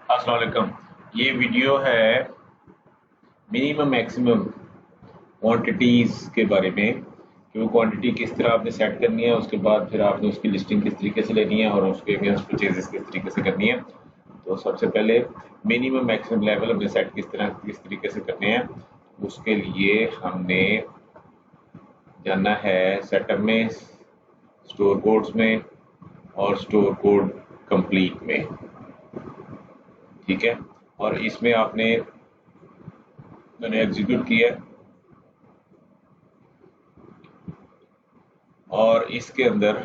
अस्सलाम वालेकुम। ये वीडियो है मिनिमम मैक्सिमम क्वांटिटीज़ के बारे में कि वो क्वांटिटी किस तरह आपने सेट करनी है, उसके बाद फिर आपने उसकी लिस्टिंग किस तरीके से लेनी है और उसके अगेंस्ट परचेजेस किस तरीके से करनी है। तो सबसे पहले मिनिमम मैक्सिमम लेवल अपने सेट किस तरीके से करने हैं, उसके लिए हमने जाना है सेटअप में, स्टोर कोड्स में और स्टोर कोड कंप्लीट में। ठीक है, और इसमें मैंने एग्जीक्यूट किया है और इसके अंदर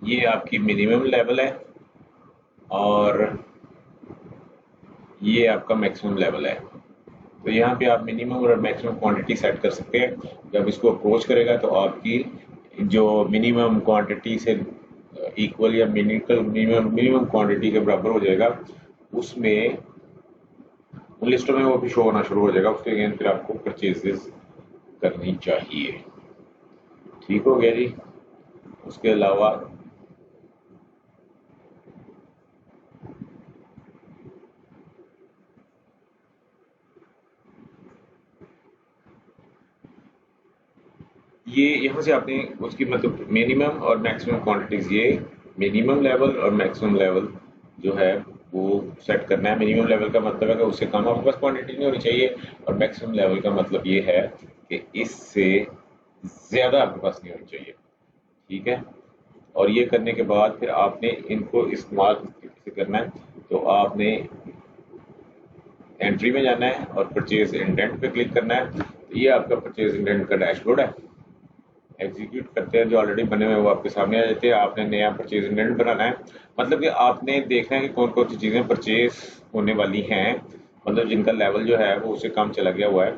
ये आपकी मिनिमम लेवल है और ये आपका मैक्सिमम लेवल है। तो यहाँ पे आप मिनिमम और मैक्सिमम क्वांटिटी सेट कर सकते हैं। जब इसको अप्रोच करेगा तो आपकी जो मिनिमम क्वांटिटी से इक्वल या मिनिमम क्वांटिटी के बराबर हो जाएगा, उसमें उन लिस्टों में वो भी शो होना शुरू हो जाएगा। उसके अगेन फिर आपको परचेजेस करनी चाहिए। ठीक हो गया जी। उसके अलावा ये यहाँ से आपने उसकी मतलब मिनिमम और मैक्सिमम क्वांटिटीज, ये मिनिमम लेवल और मैक्सिमम लेवल जो है वो सेट करना है। मिनिमम लेवल का मतलब है कि उससे कम आपके पास क्वांटिटी नहीं होनी चाहिए और मैक्सिमम लेवल का मतलब ये है कि इससे ज़्यादा आपके पास नहीं होनी चाहिए। ठीक है, और ये करने के बाद फिर आपने इनको इस्तेमाल किस तरीके से करना है। तो आपने एंट्री में जाना है और परचेज इंडेंट पे क्लिक करना है। तो ये आपका परचेज इंडेंट का डैशबोर्ड है। एग्जीक्यूट करते हैं, जो ऑलरेडी बने हुए वो आपके सामने आ जाते हैं। आपने नया परचेज इंडेंट बनाना है, मतलब कि आपने देखना है कि कौन कौन सी चीज़ें परचेज होने वाली हैं, मतलब जिनका लेवल जो है वो उससे कम चला गया हुआ है।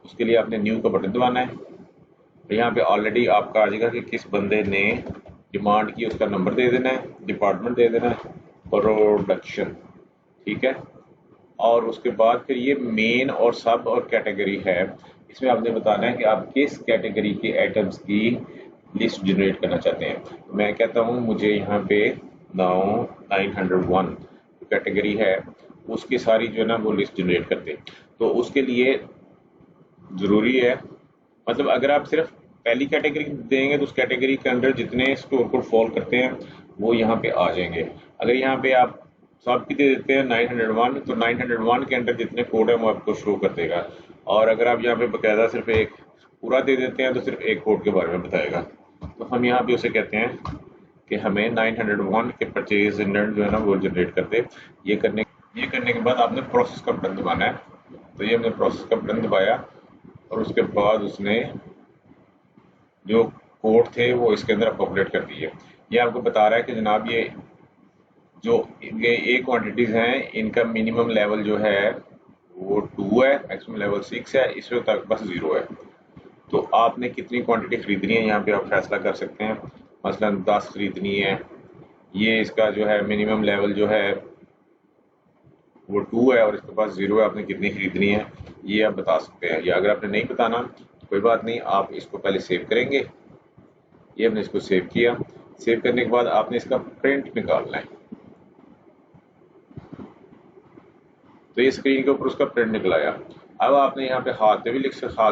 उसके लिए आपने न्यू का बटन दबाना है। तो यहाँ पे ऑलरेडी आपका आ जाएगा कि किस बंदे ने डिमांड की, उसका नंबर दे देना है, डिपार्टमेंट दे देना है, प्रोडक्शन। ठीक है, और उसके बाद फिर ये मेन और सब और कैटेगरी है। इसमें आपने बताना है कि आप किस कैटेगरी के आइटम्स की लिस्ट जनरेट करना चाहते हैं। तो मैं कहता हूँ मुझे यहाँ पे 901 कैटेगरी है, उसकी सारी जो है ना वो लिस्ट जनरेट करते हैं। तो उसके लिए ज़रूरी है, मतलब अगर आप सिर्फ पहली कैटेगरी देंगे तो उस कैटेगरी के अंदर जितने स्टोर कोड फॉल करते हैं वो यहाँ पे आ जाएंगे। अगर यहाँ पे आप सब की दे देते हैं 901, तो 901 के अंदर जितने कोड हैं वो आपको शो कर देगा। और अगर आप यहाँ पे बकायदा सिर्फ एक पूरा दे देते हैं तो सिर्फ एक कोड के बारे में बताएगा। तो हम यहाँ पे उसे कहते हैं कि हमें 901 के परचेज इंडेंट जो है ना वो जनरेट कर दे। ये करने के बाद आपने प्रोसेस का बटन दबाना है। तो ये हमने प्रोसेस का बटन दबाया और उसके बाद उसने जो कोड थे वो इसके अंदर पॉपुलेट कर दिए। ये आपको बता रहा है कि जनाब ये क्वांटिटीज हैं, इनका मिनिमम लेवल जो है वो 2 है, मैक्सिमम लेवल 6 है, इसमें तक बस 0 है। तो आपने कितनी क्वांटिटी खरीदनी है यहाँ पे आप फैसला कर सकते हैं। मसलन 10 खरीदनी है, ये इसका जो है मिनिमम लेवल जो है वो 2 है और इसके पास 0 है, आपने कितनी खरीदनी है ये आप बता सकते हैं। या अगर आपने नहीं बताना तो कोई बात नहीं, आप इसको पहले सेव करेंगे। ये हमने इसको सेव किया। सेव करने के बाद आपने इसका प्रिंट निकालना है। तो ये स्क्रीन के ऊपर उसका प्रिंट निकल आया। अब आपने यहाँ पे हाथ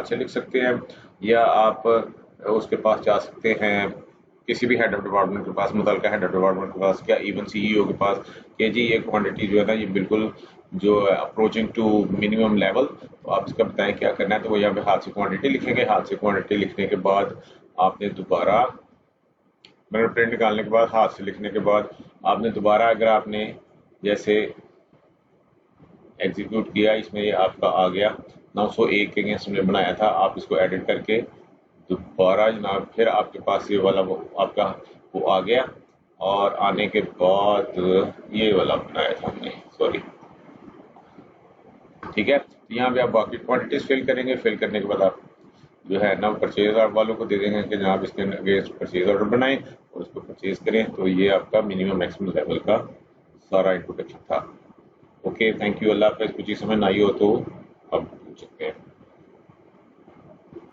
से लिख सकते हैं, या आप उसके पास जा सकते हैं किसी भी हेड ऑफ डिपार्टमेंट के पास, मुतलका हेड ऑफ डिपार्टमेंट के पास, या इवन सीईओ के पास कि जी ये क्वांटिटी जो है ना ये बिल्कुल जो अप्रोचिंग टू मिनिमम लेवल, तो आप इसका बताएं क्या करना है। तो वो यहाँ पे हाथ से क्वांटिटी लिखेंगे। हाथ से क्वांटिटी लिखने के बाद आपने दोबारा, मतलब प्रिंट निकालने के बाद हाथ से लिखने के बाद आपने दोबारा, अगर आपने जैसे एग्जीक्यूट किया, इसमें ये आपका आ गया 901 के अगेंस्ट हमने बनाया था। आप इसको एडिट करके दोबारा जनाब फिर आपके पास ये वाला वो आपका वो आ गया। और आने के बाद ये वाला बनाया था हमने, सॉरी। ठीक है, तो यहाँ पे आप बाकी क्वांटिटीज फिल करेंगे। फिल करने के बाद आप जो है ना परचेज वालों को दे देंगे कि जनाब इसके अगेंस्ट परचेज ऑर्डर बनाएं और उसको परचेज करें। तो ये आपका मिनिमम मैक्सिमम लेवल का सारा इंट्रोडक्शन था। Okay, thank you. अल्लाह हाफ़िज़। कुछ ही समझ ना आई हो तो अब पूछ सकते हैं।